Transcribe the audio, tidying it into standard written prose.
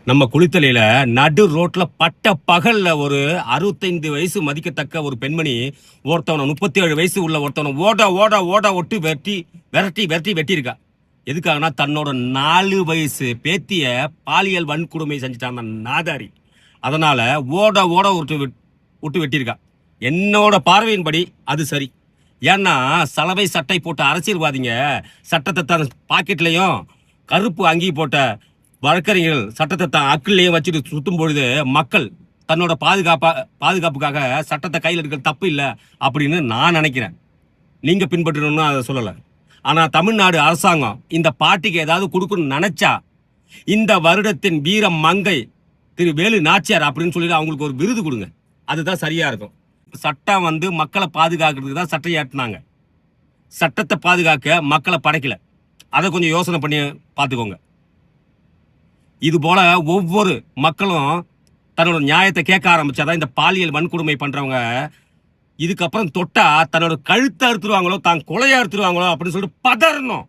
நம்ம குளித்தலையில நடு ரோட்ல பட்ட பகல்ல ஒரு 65 வயசு மதிக்கத்தக்க ஒரு பெண்மணி ஒருத்தவனை 37 வயசு உள்ள ஒருத்தவனை ஓட ஓட ஓட ஒட்டு வெட்டி விரட்டி விரட்டி வெட்டியிருக்கா. எதுக்காகனா தன்னோட 4 வயசு பேத்திய பாலியல் வன்கொடுமை செஞ்சுட்டான் அந்த நாதாரி. அதனால ஓட ஓட விட்டு வெட்டியிருக்கா. என்னோட பார்வையின்படி அது சரி. ஏன்னா சலவை சட்டை போட்ட அரசியல்வாதிங்க சட்டத்தை தன் பாக்கெட்லயும் கருப்பு அங்கி போட்ட வழக்கறிஞர்கள் சட்டத்தை தான் அக்கிலேயே வச்சுட்டு சுத்தும் பொழுது மக்கள் தன்னோட பாதுகாப்புக்காக சட்டத்தை கையில் எடுக்கிற தப்பு இல்லை அப்படின்னு நான் நினைக்கிறேன். நீங்க பின்பற்றணும்னு அதை சொல்லலை. ஆனா தமிழ்நாடு அரசாங்கம் இந்த பாட்டிக்கு ஏதாவது கொடுக்கணும்னு நினைச்சா இந்த வருடத்தின் வீர மங்கை திரு வேலு நாச்சியார் அப்படின்னு சொல்லிட்டு அவங்களுக்கு ஒரு விருது கொடுங்க. அதுதான் சரியா இருக்கும். சட்டம் மக்களை பாதுகாக்கிறதுக்கு தான் சட்டம் ஏற்றினாங்க. சட்டத்தை பாதுகாக்க மக்களை படைக்கல. அதை கொஞ்சம் யோசனை பண்ணி பார்த்துக்கோங்க. இது போல ஒவ்வொரு மக்களும் தன்னோட நியாயத்தை கேட்க ஆரம்பிச்சாதான் இந்த பாலியல் வன்கொடுமை பண்றவங்க இதுக்கப்புறம் தொட்டா தன்னோட கழுத்தை அறுத்துருவாங்களோ தான் கொலையை அறுத்துருவாங்களோ அப்படின்னு சொல்லிட்டு பதறணும்.